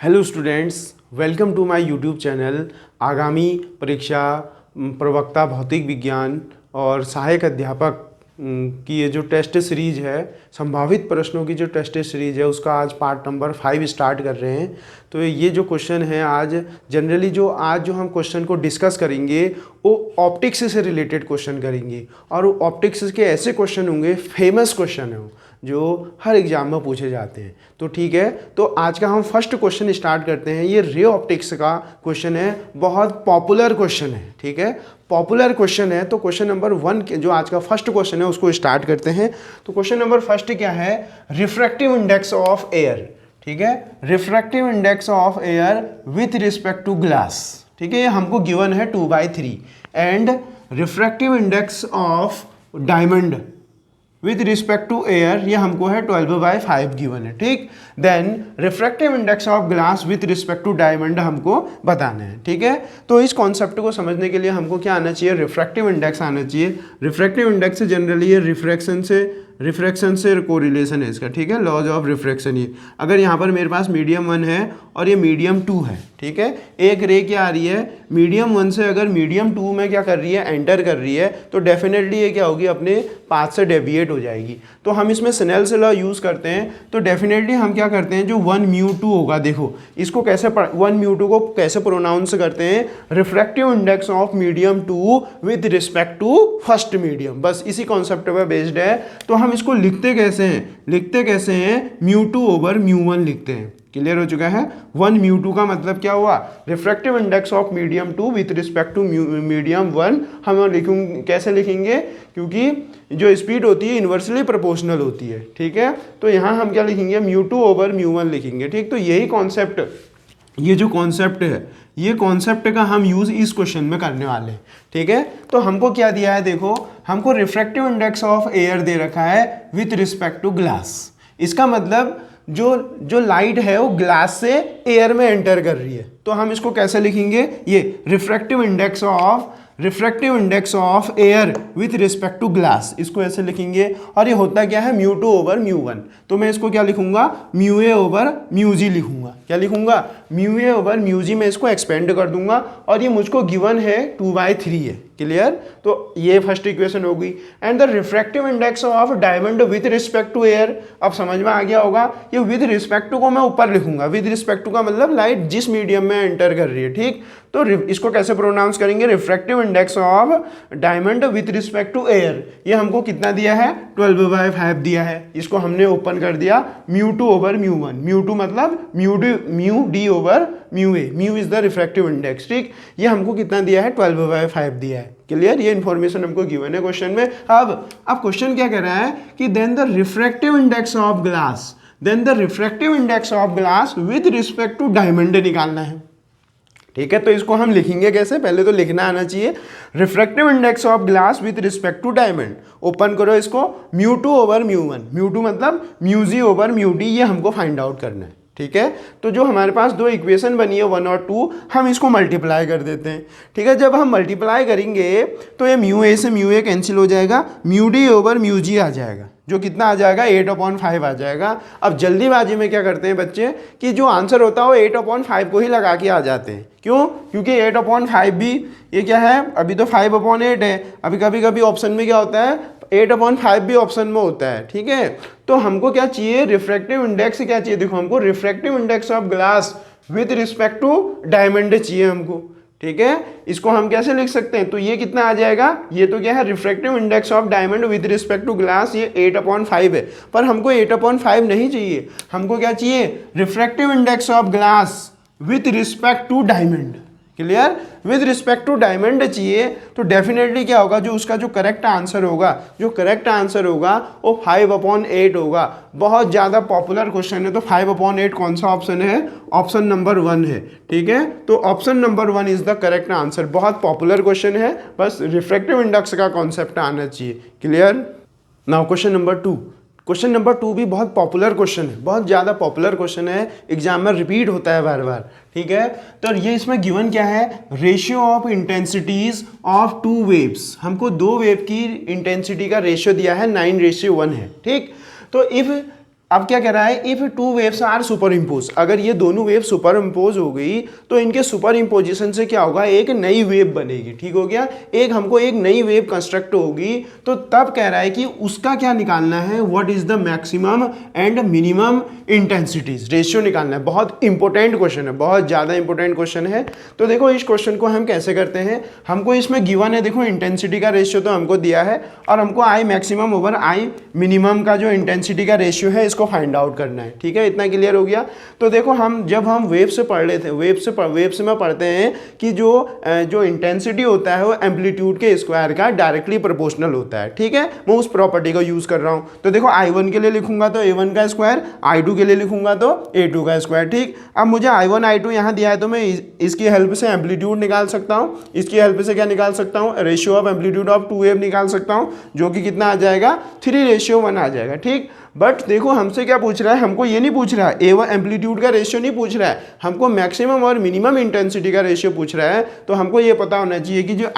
Hello students, welcome to my YouTube channel. आगामी परीक्षा प्रवक्ता भौतिक विज्ञान और सहायक अध्यापक की ये जो टेस्ट सीरीज है, संभावित प्रश्नों की जो टेस्ट सीरीज है, उसका आज पार्ट नंबर 5 स्टार्ट कर रहे हैं। तो ये जो क्वेश्चन है आज जनरली आज जो हम क्वेश्चन को डिस्कस करेंगे वो ऑप्टिक्स से रिलेटेड क्वेश्चन करेंगे, और वो ऑप्टिक्स के ऐसे क्वेश्चन होंगे, फेमस क्वेश्चन है जो हर एग्जाम में पूछे जाते हैं। तो ठीक है, तो आज का हम फर्स्ट क्वेश्चन स्टार्ट करते हैं। ये रे ऑप्टिक्स का क्वेश्चन है, बहुत पॉपुलर क्वेश्चन है। ठीक है, पॉपुलर क्वेश्चन है। तो क्वेश्चन नंबर 1 जो आज का फर्स्ट क्वेश्चन है उसको स्टार्ट करते हैं। तो क्वेश्चन नंबर फर्स्ट क्या है? Refractive index of air. ठीक है, refractive index of air with respect to glass. ठीक है, ये हमको गिवन है 2/3 and refractive index of diamond with respect to air, ये हमको है 12/5 गिवन है। ठीक, then refractive index of glass with respect to diamond हमको बताना है। ठीक है, तो इस कॉन्सेप्ट को समझने के लिए हमको क्या आना चाहिए? रिफ्रैक्टिव इंडेक्स आना चाहिए। रिफ्रैक्टिव इंडेक्स से जनरली ये रिफ्रैक्शन से कोरिलेशन है इसका। ठीक है, लॉज ऑफ रिफ्रैक्शन। ये अगर यहाँ पर मेरे पास मीडियम 1 है और ये मीडियम 2 है, ठीक है, एक रे क्या आ रही है मीडियम 1 से, अगर मीडियम 2 में क्या कर रही है, एंटर कर रही है, तो डेफिनेटली ये क्या होगी, अपने पाथ से डेविएट हो जाएगी। तो हम इसमें स्नेल्स लॉ यूज़ करते हैं। तो डेफिनेटली हम क्या करते हैं, जो 1μ2 होगा, देखो इसको कैसे 1μ2 को कैसे प्रोनाउंस करते हैं? Refractive index of medium 2 with respect to first medium. बस इसी कॉन्सेप्ट पर बेस्ड है। तो हम इसको लिखते कैसे हैं? μ2/μ1 लिखते हैं। क्लियर हो चुका है? 1μ2 का मतलब क्या हुआ? Refractive index of medium 2 with respect to medium 1। हम कैसे लिखेंगे? क्योंकि जो स्पीड होती है इन्वर्सली प्रोपोर्शनल होती है। ठीक है, तो यहाँ हम क्या लिखेंगे? μ2/μ1 लिखेंगे। ठीक, तो यही कॉन्सेप्ट, ये जो कॉन्सेप्ट है, ये कॉन्सेप्ट का हम यूज़ इस क्वेश्चन में करने वाले हैं। ठीक है, तो हमको क्या दिया है? देखो, हमको रिफ्रैक्टिव इंडेक्स ऑफ एयर दे रखा है विथ रिस्पेक्ट टू ग्लास। इसका मतलब जो लाइट है वो ग्लास से एयर में एंटर कर रही है। तो हम इसको कैसे लिखेंगे? ये refractive index of air with respect to glass, इसको ऐसे लिखेंगे। और ये होता क्या है? μ2/μ1। तो मैं इसको क्या लिखूंगा? μA/μg लिखूंगा। क्या लिखूंगा? μA/μg में इसको एक्सपेंड कर दूंगा, और ये मुझको गिवन है 2/3 है। क्लियर? तो ये फर्स्ट इक्वेशन होगी। And the refractive index of diamond with respect to air, अब समझ में आ गया होगा। ये विथ रिस्पेक्ट टू को मैं ऊपर लिखूंगा। विथ रिस्पेक्ट टू का मतलब लाइट जिस मीडियम में एंटर कर रही है। ठीक, तो इसको कैसे प्रोनाउंस करेंगे? Refractive index of diamond with respect to air. ये हमको कितना दिया है? 12/5 दिया है। इसको हमने ओपन कर दिया μ2/μ1। μ2 मतलब μd/μa। Mu is the refractive index. ठीक, ये हमको कितना दिया है? 12/5 दिया है। क्लियर? ये इन्फॉर्मेशन हमको गिवन है क्वेश्चन में। अब क्वेश्चन क्या कह रहा है कि then the refractive index of glass with respect to diamond निकालना है। ठीक है, तो इसको हम लिखेंगे कैसे? पहले तो लिखना आना चाहिए। Refractive index of glass with respect to diamond, open करो इसको, μ2/μ1। μ2 मतलब μg/μd, ये हमको फाइंड आउट करना है। ठीक है, तो जो हमारे पास दो इक्वेशन बनी है 1 और 2, हम इसको मल्टीप्लाई कर देते हैं। ठीक है, जब हम मल्टीप्लाई करेंगे तो ये μa से μa कैंसिल हो जाएगा, μd/μg आ जाएगा, जो कितना आ जाएगा? 8/5 आ जाएगा। अब जल्दीबाजी में क्या करते हैं बच्चे कि जो आंसर होता है वो 8/5 को ही लगा के आ जाते हैं। क्यों? क्योंकि 8/5 भी ये क्या है, अभी तो 5/8 है। अभी कभी कभी ऑप्शन में क्या होता है, 8/5 भी ऑप्शन में होता है। ठीक है, तो हमको क्या चाहिए? रिफ्रैक्टिव इंडेक्स क्या चाहिए? देखो, हमको refractive index of glass with respect to diamond चाहिए हमको। ठीक है, इसको हम कैसे लिख सकते हैं? तो ये कितना आ जाएगा? ये तो क्या है? Refractive index of diamond with respect to glass, ये 8/5 है। पर हमको 8/5 नहीं चाहिए, हमको क्या चाहिए? Refractive index of glass with respect to diamond. Clear? With respect to diamond चाहिए। तो डेफिनेटली क्या होगा? जो उसका जो करेक्ट आंसर होगा वो 5/8 होगा। बहुत ज़्यादा पॉपुलर क्वेश्चन है। तो 5/8 कौन सा ऑप्शन है? ऑप्शन नंबर 1 है। ठीक है, तो option number 1 is the correct answer. बहुत पॉपुलर क्वेश्चन है, बस रिफ्रैक्टिव इंडेक्स का कॉन्सेप्ट आना चाहिए। Clear? Now question number 2। Question number 2 भी बहुत पॉपुलर क्वेश्चन है, बहुत ज़्यादा पॉपुलर क्वेश्चन है, एग्जाम में रिपीट होता है बार बार। ठीक है, तो ये इसमें गिवन क्या है? Ratio of intensities of 2 waves. हमको 2 वेव की इंटेंसिटी का रेशियो दिया है, 9:1 है। ठीक, तो इफ अब क्या कह रहा है, if two waves are superimpose, अगर ये दोनों वेव सुपर इम्पोज हो गई तो इनके सुपर इम्पोजिशन से क्या होगा, एक नई वेव बनेगी। ठीक हो गया, हमको एक नई वेव कंस्ट्रक्ट होगी। तो तब कह रहा है कि उसका क्या निकालना है, what is the maximum and minimum intensities ratio निकालना है। बहुत इंपॉर्टेंट क्वेश्चन है, बहुत ज़्यादा इंपॉर्टेंट क्वेश्चन है। तो देखो इस क्वेश्चन को हम कैसे करते हैं, हमको इसमें गिवन है, देखो इंटेंसिटी का रेशियो तो हमको दिया है और हमको I maximum over I minimum का जो इंटेंसिटी का रेशियो है इसको फाइंड आउट करना है। ठीक है, इतना क्लियर हो गया। तो देखो जब हम वेव से पढ़ लेते हैं, वेव्स में पढ़ते हैं कि जो इंटेंसिटी होता है वो एम्पलीट्यूड के स्क्वायर का डायरेक्टली प्रोपोर्शनल होता है। ठीक है, मैं उस प्रॉपर्टी को यूज कर रहा हूं। तो देखो I1 के लिए लिखूंगा तो A1 का स्क्वायर, I2 के लिए लिखूंगा तो A2 का स्क्वायर। ठीक, अब मुझे I1 I2 यहाँ दिया है तो मैं इसकी हेल्प से एम्पलीट्यूड निकाल सकता हूँ, इसकी हेल्प से क्या निकाल सकता हूँ, ratio of amplitude of 2 wave निकाल सकता हूँ, जो कि कितना आ जाएगा, 3:1 आ जाएगा। ठीक, बट देखो हमसे क्या पूछ रहा है, हमको ये नहीं पूछ रहा है A1 एम्पलीट्यूड का रेशियो नहीं पूछ रहा है, हमको मैक्सिमम और मिनिमम इंटेंसिटी का रेशियो पूछ रहा है। तो हमको ये पता होना चाहिए कि जो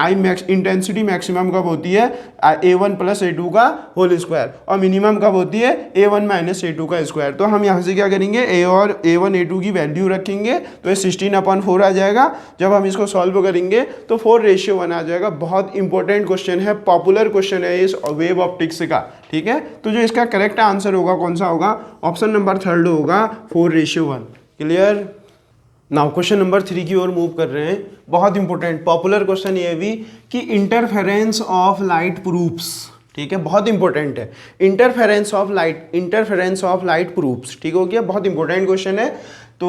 इंटेंसिटी मैक्सिमम कब होती है, A1 + A2 का होल स्क्वायर, और मिनिमम कब होती है, A1 - A2 का स्क्वायर। तो हम यहाँ से क्या करेंगे, A1 A2 की वैल्यू रखेंगे तो ये 16/4 आ जाएगा। जब हम इसको सॉल्व करेंगे तो 4:1 आ जाएगा। बहुत इंपॉर्टेंट क्वेश्चन है, पॉपुलर क्वेश्चन है इस वेव ऑप्टिक्स का। ठीक है, तो जो इसका करेक्ट आंसर होगा कौन सा होगा, ऑप्शन नंबर 3 होगा, 4:1। क्लियर। नाउ क्वेश्चन नंबर 3 की ओर मूव कर रहे हैं। बहुत इंपॉर्टेंट पॉपुलर क्वेश्चन ये भी कि इंटरफेरेंस ऑफ लाइट प्रूफ्स। ठीक है, बहुत इंपॉर्टेंट है, इंटरफेरेंस ऑफ लाइट प्रूफ्स। ठीक हो गया, बहुत इंपॉर्टेंट क्वेश्चन है। तो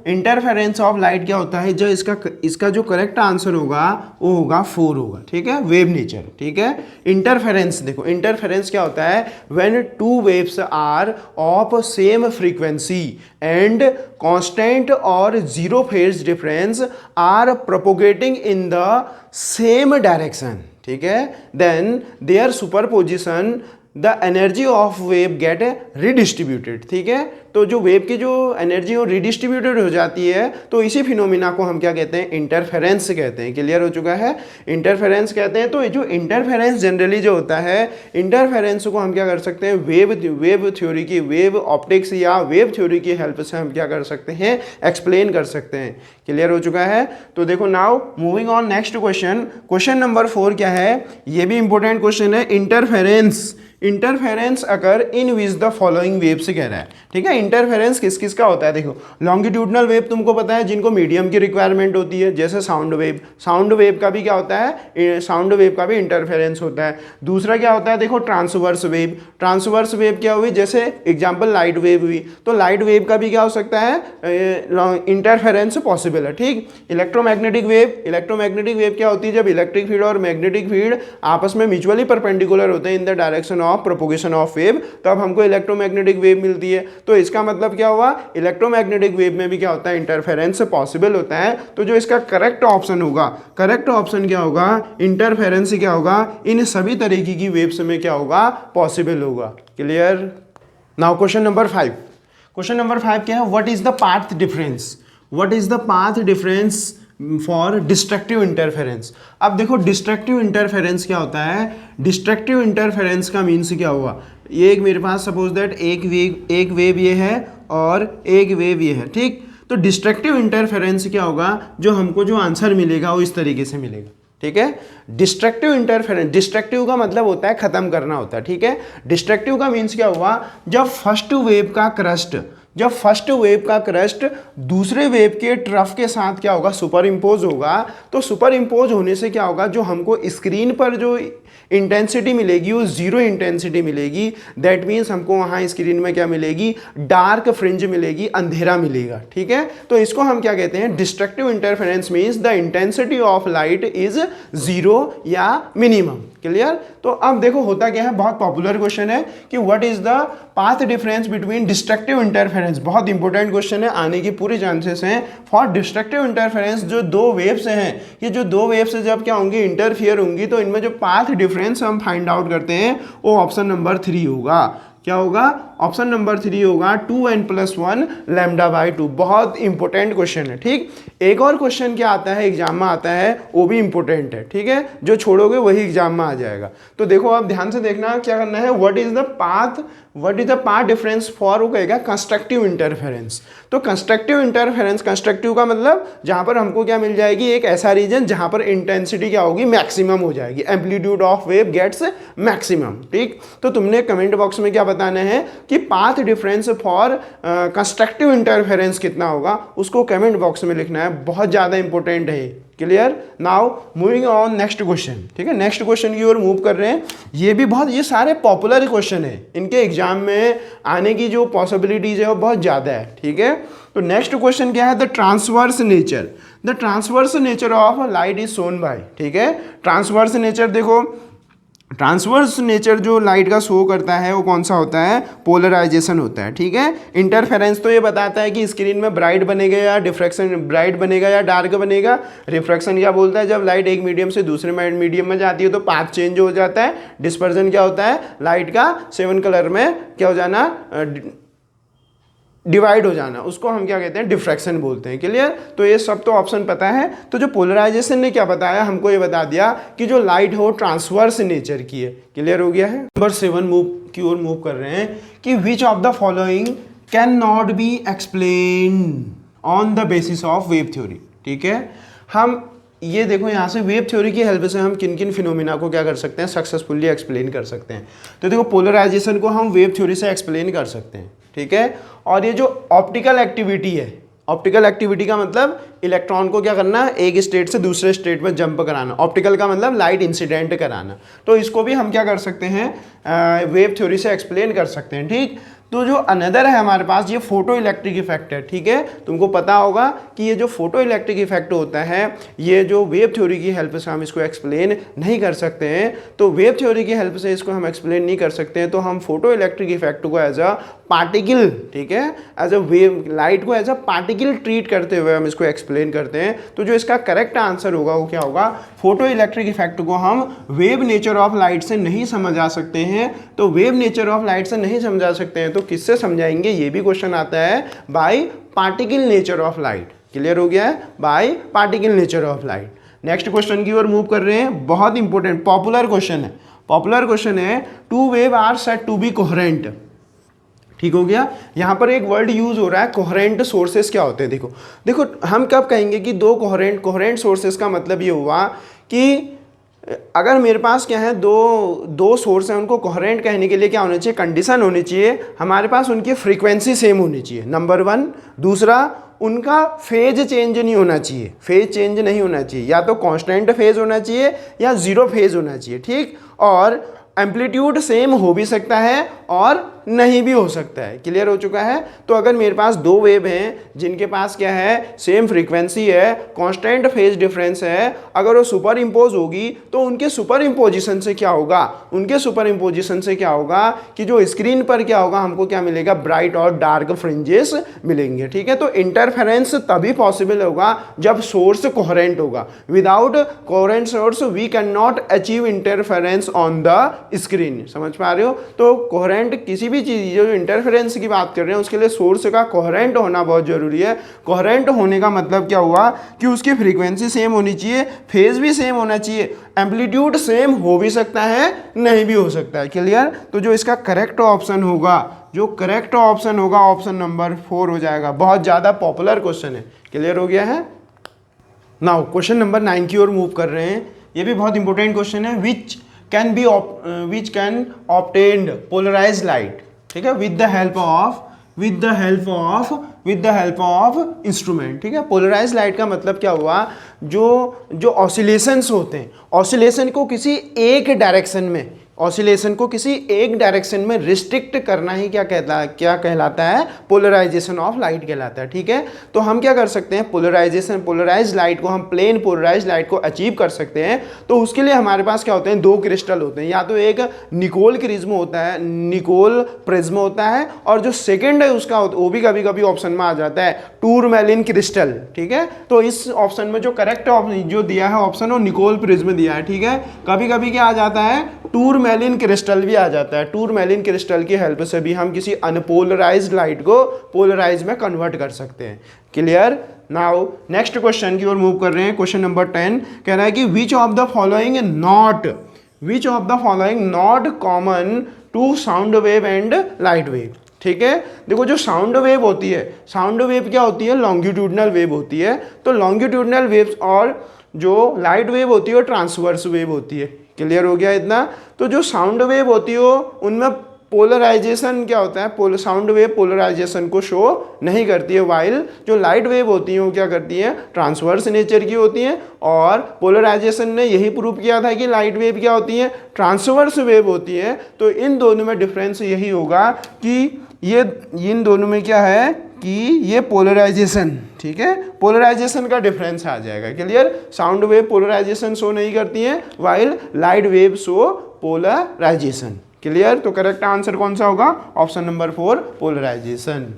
इंटरफेरेंस ऑफ लाइट क्या होता है, जो इसका जो करेक्ट आंसर होगा वो होगा 4 होगा। ठीक है, वेव नेचर। ठीक है, इंटरफेरेंस, देखो इंटरफेरेंस क्या होता है, when two waves are of same frequency and constant और zero phase difference are propagating in the same direction. ठीक है, then there superposition the energy of wave get redistributed. ठीक है, तो जो वेव की जो एनर्जी वो रिडिस्ट्रीब्यूटेड हो जाती है, तो इसी फिनोमिना को हम क्या कहते हैं, इंटरफेरेंस कहते हैं। क्लियर हो चुका है, इंटरफेरेंस कहते हैं। तो ये जो इंटरफेरेंस जनरली जो होता है, इंटरफेरेंस को हम क्या कर सकते हैं, वेव थ्योरी की, वेव ऑप्टिक्स या वेव थ्योरी की हेल्प से हम क्या कर सकते हैं, एक्सप्लेन कर सकते हैं। क्लियर हो चुका है। तो देखो now moving on next question, question number 4 क्या है, ये भी इंपॉर्टेंट क्वेश्चन है। Interference occur in which the following wave से कह रहा है। ठीक है, इंटरफेरेंस किस किस का होता है, देखो लॉन्गिट्यूडनल वेव तुमको पता है, जिनको मीडियम की रिक्वायरमेंट होती है, जैसे साउंड वेव का भी क्या होता है, साउंड वेव का भी इंटरफेरेंस होता है। दूसरा क्या होता है, देखो ट्रांसवर्स वेव क्या हुई, जैसे एग्जांपल लाइट वेव हुई, तो लाइट वेव का भी क्या हो सकता है, इंटरफेरेंस पॉसिबल है। ठीक, इलेक्ट्रोमैग्नेटिक वेव क्या होती है, जब इलेक्ट्रिक फील्ड और मैग्नेटिक फील्ड आपस में म्यूचुअली परपेंडिकुलर होते हैं in the direction of propagation of wave, तब हमको इलेक्ट्रोमैग्नेटिक वेव मिलती है। तो इसका मतलब क्या हुआ, इलेक्ट्रोमैग्नेटिक वेव में भी क्या होता है, इंटरफेरेंस पॉसिबल होता है। तो जो इसका करेक्ट ऑप्शन होगा, करेक्ट ऑप्शन क्या होगा, इंटरफेरेंस क्या होगा, इन सभी तरीके की वेव्स में क्या होगा, पॉसिबल होगा। क्लियर। नाउ क्वेश्चन नंबर 5 क्या है, what is the path difference for destructive interference. अब देखो डिस्ट्रक्टिव इंटरफेरेंस क्या होता है, डिस्ट्रक्टिव इंटरफेरेंस का मीन्स क्या हुआ, ये एक मेरे पास सपोज दैट एक वेव ये है और एक वेव ये है। ठीक, तो डिस्ट्रक्टिव इंटरफेरेंस क्या होगा, जो हमको जो आंसर मिलेगा वो इस तरीके से मिलेगा। ठीक है, डिस्ट्रक्टिव इंटरफेरेंस, डिस्ट्रक्टिव का मतलब होता है खत्म करना होता है। ठीक है, डिस्ट्रक्टिव का मीन्स क्या हुआ, जब फर्स्ट वेव का क्रस्ट दूसरे वेव के ट्रफ के साथ क्या होगा, सुपर इम्पोज होगा। तो सुपर इम्पोज होने से क्या होगा, जो हमको स्क्रीन पर जो इंटेंसिटी मिलेगी वो जीरो इंटेंसिटी मिलेगी। दैट मीन्स हमको वहाँ स्क्रीन में क्या मिलेगी, डार्क फ्रिंज मिलेगी, अंधेरा मिलेगा। ठीक है, तो इसको हम क्या कहते हैं, destructive interference means the intensity of light is zero या मिनिमम। क्लियर। तो अब देखो होता क्या है, बहुत पॉपुलर क्वेश्चन है कि what is the path difference between destructive interference. बहुत इंपॉर्टेंट क्वेश्चन है, आने की पूरी चांसेस हैं। फॉर डिस्ट्रक्टिव इंटरफेरेंस जो दो वेव्स हैं, ये जो दो वेव्स जब क्या होंगी, इंटरफियर होंगी, तो इनमें जो पाथ डिफरेंस हम फाइंड आउट करते हैं वो ऑप्शन नंबर 3 होगा। क्या होगा, ऑप्शन नंबर 3 होगा 2n+1 λ/2। बहुत इंपॉर्टेंट क्वेश्चन है। ठीक, एक और क्वेश्चन क्या आता है एग्जाम में आता है, वो भी इंपॉर्टेंट है। ठीक है, जो छोड़ोगे वही एग्जाम में आ जाएगा। तो देखो आप ध्यान से देखना क्या करना है, what is the path difference for, वो कहेगा कंस्ट्रक्टिव इंटरफेरेंस। तो कंस्ट्रक्टिव इंटरफेरेंस, कंस्ट्रक्टिव का मतलब जहां पर हमको क्या मिल जाएगी, एक ऐसा रीजन जहां पर इंटेंसिटी क्या होगी, मैक्सिमम हो जाएगी, amplitude of wave gets maximum. ठीक, तो तुमने कमेंट बॉक्स में क्या बताना है कि path difference for constructive interference कितना होगा, उसको कमेंट बॉक्स में लिखना है, बहुत ज़्यादा इंपॉर्टेंट है। Clear? Now moving on next question. ठीक है, नेक्स्ट क्वेश्चन की ओर मूव कर रहे हैं। ये सारे पॉपुलर क्वेश्चन है, इनके एग्जाम में आने की जो पॉसिबिलिटीज है वो बहुत ज़्यादा है। ठीक है, तो नेक्स्ट क्वेश्चन क्या है, the transverse nature of light is shown by. ठीक है, ट्रांसवर्स नेचर, देखो ट्रांसवर्स नेचर जो लाइट का शो करता है वो कौन सा होता है, पोलराइजेशन होता है। ठीक है, इंटरफेरेंस तो ये बताता है कि स्क्रीन में ब्राइट बनेगा या डिफ्रैक्शन, ब्राइट बनेगा या डार्क बनेगा। रिफ्रैक्शन क्या बोलता है, जब लाइट एक मीडियम से दूसरे मीडियम में जाती है तो पाथ चेंज हो जाता है। डिस्पर्जन क्या होता है, लाइट का 7 कलर में क्या हो जाना, डिवाइड हो जाना, उसको हम क्या कहते हैं, डिफ्रैक्शन बोलते हैं। क्लियर? तो ये सब तो ऑप्शन पता है। तो जो पोलराइजेशन ने क्या बताया, हमको ये बता दिया कि जो लाइट हो ट्रांसवर्स नेचर की है। क्लियर हो गया है। नंबर 7 की ओर मूव कर रहे हैं कि which of the following can not be explain on the basis of wave theory. ठीक है, हम ये देखो यहाँ से वेव थ्योरी की हेल्प से हम किन किन फिनोमिना को क्या कर सकते हैं, सक्सेसफुली एक्सप्लेन कर सकते हैं। तो देखो पोलराइजेशन को हम वेव थ्योरी से एक्सप्लेन कर सकते हैं। ठीक है, और ये जो ऑप्टिकल एक्टिविटी है, ऑप्टिकल एक्टिविटी का मतलब इलेक्ट्रॉन को क्या करना, एक स्टेट से दूसरे स्टेट में जंप कराना। ऑप्टिकल का मतलब लाइट इंसिडेंट कराना। तो इसको भी हम क्या कर सकते हैं, वेव थ्योरी से एक्सप्लेन कर सकते हैं। ठीक, तो जो अनदर है हमारे पास, ये फोटो इलेक्ट्रिक इफेक्ट है। ठीक है, तुमको पता होगा कि ये जो फोटो इलेक्ट्रिक इफेक्ट होता है, ये जो वेव थ्योरी की हेल्प से हम इसको एक्सप्लेन नहीं कर सकते हैं। तो वेव थ्योरी की हेल्प से इसको हम एक्सप्लेन नहीं कर सकते हैं, तो हम फोटो इलेक्ट्रिक इफेक्ट को एज अ पार्टिकल, ठीक है, एज अ वेव, लाइट को एज अ पार्टिकल ट्रीट करते हुए हम इसको एक्सप्लेन करते हैं। तो जो इसका करेक्ट आंसर होगा वो क्या होगा, फोटो इलेक्ट्रिक इफेक्ट को हम वेव नेचर ऑफ लाइट से नहीं समझा सकते हैं। तो वेव नेचर ऑफ लाइट से नहीं समझा सकते हैं तो किससे समझाएंगे, ये भी क्वेश्चन आता है, by particle nature of light. Clear हो गया है, by particle nature of light. Next question की ओर मूव कर रहे हैं, बहुत इंपॉर्टेंट पॉपुलर क्वेश्चन है। पॉपुलर क्वेश्चन है, two wave are said to be coherent. ठीक हो गया, यहाँ पर एक वर्ड यूज हो रहा है, कोहेरेंट सोर्सेस क्या होते हैं। देखो हम कब कहेंगे कि दो कोहेरेंट सोर्सेस का मतलब ये हुआ कि अगर मेरे पास क्या है, दो सोर्स हैं, उनको कोहेरेंट कहने के लिए क्या होना चाहिए, कंडीशन होनी चाहिए, हमारे पास उनकी फ्रीक्वेंसी सेम होनी चाहिए, नंबर 1। दूसरा, उनका फेज चेंज नहीं होना चाहिए, फेज चेंज नहीं होना चाहिए, या तो कांस्टेंट फेज होना चाहिए या जीरो फेज होना चाहिए। ठीक, और एम्पलीट्यूड सेम हो भी सकता है और नहीं भी हो सकता है। क्लियर हो चुका है। तो अगर मेरे पास दो वेव हैं जिनके पास क्या है, सेम फ्रीक्वेंसी है, कांस्टेंट फेज डिफरेंस है, अगर वो सुपर इम्पोज होगी तो उनके सुपर इम्पोजिशन से क्या होगा, उनके सुपर इम्पोजिशन से क्या होगा कि जो स्क्रीन पर क्या होगा, हमको क्या मिलेगा, ब्राइट और डार्क फ्रिंजेस मिलेंगे। ठीक है, तो इंटरफेरेंस तभी पॉसिबल होगा जब सोर्स कोहेरेंट होगा। Without coherent source we can not achieve interference on the screen. समझ पा रहे हो। तो कोहेरेंट किसी भी चीज, जो इंटरफेरेंस की बात कर रहे हैं, उसके लिए सोर्स का कोहेरेंट होना बहुत जरूरी है। कोहेरेंट होने का मतलब क्या हुआ कि उसकी फ्रीक्वेंसी सेम होनी चाहिए, फेज भी सेम होना चाहिए, एम्पलीट्यूड सेम हो भी सकता है, नहीं भी हो सकता है। क्लियर। तो जो इसका करेक्ट ऑप्शन होगा, जो करेक्ट ऑप्शन होगा, ऑप्शन नंबर 4 हो जाएगा। बहुत ज्यादा पॉपुलर क्वेश्चन है। क्लियर हो गया है। नाउ क्वेश्चन नंबर 9 की ओर मूव कर रहे हैं। ये भी बहुत इंपॉर्टेंट क्वेश्चन है। Which can obtained polarised light, ठीक है, with the help of instrument. ठीक है, पोलराइज्ड लाइट का मतलब क्या हुआ, जो ऑसिलेशंस होते हैं, ऑसिलेशन को किसी एक डायरेक्शन में रिस्ट्रिक्ट करना ही क्या कहलाता है, पोलराइजेशन ऑफ लाइट कहलाता है। ठीक है, तो हम क्या कर सकते हैं, पोलराइज्ड लाइट को हम प्लेन पोलराइज्ड लाइट को अचीव कर सकते हैं। तो उसके लिए हमारे पास क्या होते हैं, दो क्रिस्टल होते हैं, या तो एक निकोल प्रिज्म होता है, और जो सेकेंड है उसका वो भी कभी कभी ऑप्शन में आ जाता है, टूरमैलिन क्रिस्टल। ठीक है, तो इस ऑप्शन में जो करेक्ट जो दिया है ऑप्शन, वो निकोल प्रिज्म दिया है। ठीक है, कभी कभी क्या आ जाता है, टूरमैलिन क्रिस्टल भी आ जाता है। टूरमैलिन क्रिस्टल की हेल्प से भी हम किसी अनपोलराइज्ड लाइट को पोलराइज में कन्वर्ट कर सकते हैं। क्लियर। नाउ नेक्स्ट क्वेश्चन की ओर मूव कर रहे हैं। क्वेश्चन नंबर 10 कह रहा है कि which of the following not common to sound wave and light wave. ठीक है, देखो जो साउंड वेव होती है, साउंड वेव क्या होती है, लॉन्गिट्यूडनल वेव होती है। तो लॉन्गिट्यूडनल वेव्स और जो लाइट वेव होती है वो ट्रांसवर्स वेव होती है। क्लियर हो गया इतना। तो जो साउंड वेव होती है उनमें पोलराइजेशन क्या होता है, साउंड वेव पोलराइजेशन को शो नहीं करती है, वाइल जो लाइट वेव होती हैं वो क्या करती हैं, ट्रांसवर्स नेचर की होती हैं। और पोलराइजेशन ने यही प्रूव किया था कि लाइट वेव क्या होती है, ट्रांसवर्स वेव होती है। तो इन दोनों में डिफरेंस यही होगा कि ये इन दोनों में क्या है कि ये पोलराइजेशन, ठीक है, पोलराइजेशन का डिफरेंस आ जाएगा। Clear. Sound wave polarisation show नहीं करती है, while light wave show polarisation. Clear. तो करेक्ट आंसर कौन सा होगा, option number 4 polarisation.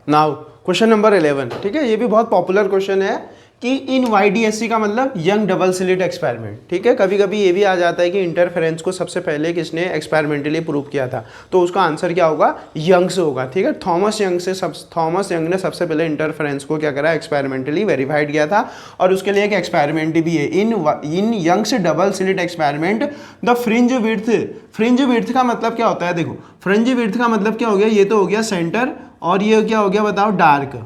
Now question number 11, ठीक है, ये भी बहुत पॉपुलर क्वेश्चन है कि इन YDSC का मतलब यंग डबल स्लिट एक्सपेरिमेंट। ठीक है, कभी कभी ये भी आ जाता है कि इंटरफेरेंस को सबसे पहले किसने एक्सपेरिमेंटली प्रूव किया था, तो उसका आंसर क्या होगा, यंग से होगा। ठीक है, थॉमस यंग ने सबसे पहले इंटरफेरेंस को क्या करा, एक्सपेरिमेंटली वेरीफाइड किया था। और उसके लिए एक एक्सपेरिमेंट भी है, in Young's double slit experiment the fringe width का मतलब क्या होता है, देखो फ्रिंज विड्थ का मतलब क्या हो गया, ये तो हो गया सेंटर, और ये क्या हो गया बताओ, डार्क।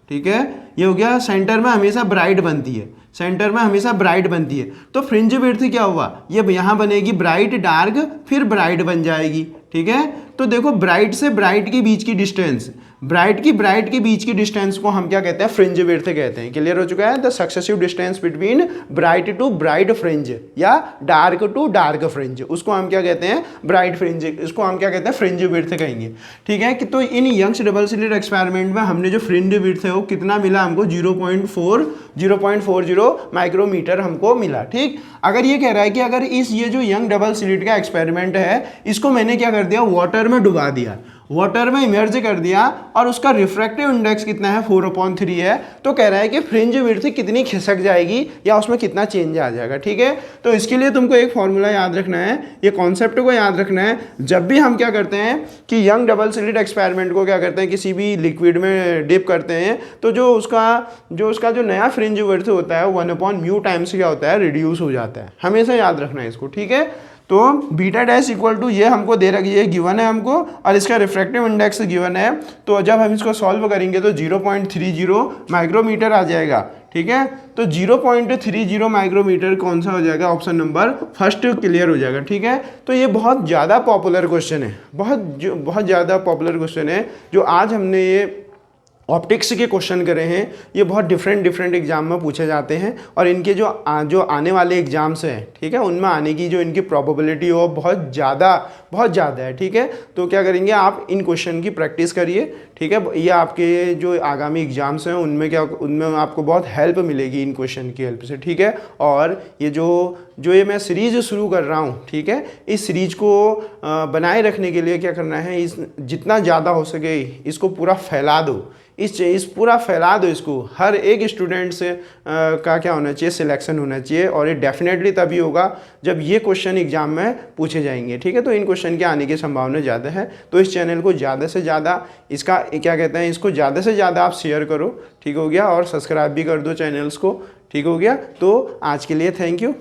ठीक है, ये हो गया सेंटर में हमेशा ब्राइट बनती है, सेंटर में हमेशा ब्राइट बनती है। तो फ्रिंज विड्थ क्या हुआ, ये यहाँ बनेगी ब्राइट डार्क फिर ब्राइट बन जाएगी। ठीक है, तो देखो ब्राइट से ब्राइट के बीच की डिस्टेंस, ब्राइट के बीच की डिस्टेंस को हम क्या कहते हैं, फ्रिंज विड्थ कहते हैं। क्लियर हो चुका है। The successive distance between bright to bright fringe या डार्क टू डार्क फ्रिंज, उसको हम क्या कहते हैं, ब्राइट फ्रिंज, इसको हम क्या कहते हैं, फ्रिंज विड्थ कहेंगे। ठीक है, कि तो in Young's double slit experiment में हमने जो फ्रिंज विड्थ है वो कितना मिला हमको, 0.40 माइक्रोमीटर हमको मिला। ठीक, अगर ये कह रहा है कि अगर ये जो यंग डबल स्लिट का एक्सपेरिमेंट है इसको मैंने क्या कर दिया, वाटर में डुबा दिया, वाटर में इमर्ज कर दिया, और उसका रिफ्रैक्टिव इंडेक्स कितना है, 4/3 है, तो कह रहा है कि फ्रिंज विड्थ कितनी खिसक जाएगी या उसमें कितना चेंज आ जाएगा। ठीक है, तो इसके लिए तुमको एक फॉर्मूला याद रखना है, ये कॉन्सेप्ट को याद रखना है। जब भी हम क्या करते हैं कि यंग डबल स्लिट एक्सपेरिमेंट को क्या करते हैं, किसी भी लिक्विड में डिप करते हैं, तो जो उसका जो नया फ्रिंज विड्थ होता है 1/μ टाइम्स क्या होता है, रिड्यूस हो जाता है। हमेशा याद रखना है इसको। ठीक है, तो बीटा डैश इक्वल टू ये हमको दे रखी है, गिवन है हमको, और इसका रिफ्रैक्टिव इंडेक्स गिवन है। तो जब हम इसको सॉल्व करेंगे तो 0.30 माइक्रोमीटर आ जाएगा। ठीक है, तो 0.30 माइक्रोमीटर कौन सा हो जाएगा, ऑप्शन नंबर फर्स्ट क्लियर हो जाएगा। ठीक है, तो ये बहुत ज़्यादा पॉपुलर क्वेश्चन है, बहुत ज़्यादा पॉपुलर क्वेश्चन है जो आज हमने ये ऑप्टिक्स के क्वेश्चन करे हैं। ये बहुत डिफरेंट एग्जाम में पूछे जाते हैं, और इनके जो आने वाले एग्जाम्स हैं, ठीक है, उनमें आने की जो इनकी प्रोबेबिलिटी हो बहुत ज़्यादा है। ठीक है, तो क्या करेंगे आप इन क्वेश्चन की प्रैक्टिस करिए। ठीक है, ये आपके जो आगामी एग्जाम्स हैं उनमें आपको बहुत हेल्प मिलेगी इन क्वेश्चन की हेल्प से। ठीक है, और ये जो ये मैं सीरीज़ शुरू कर रहा हूँ, ठीक है, इस सीरीज को बनाए रखने के लिए क्या करना है, जितना ज़्यादा हो सके इसको पूरा फैला दो, इस पूरा फैला दो इसको। हर एक स्टूडेंट से का क्या होना चाहिए, सिलेक्शन होना चाहिए, और ये डेफिनेटली तभी होगा जब ये क्वेश्चन एग्जाम में पूछे जाएंगे। ठीक है, तो इन क्वेश्चन के आने की संभावना ज़्यादा है। तो इस चैनल को ज़्यादा से ज़्यादा इसको ज़्यादा से ज़्यादा आप शेयर करो। ठीक हो गया, और सब्सक्राइब भी कर दो चैनल्स को। ठीक हो गया, तो आज के लिए थैंक यू।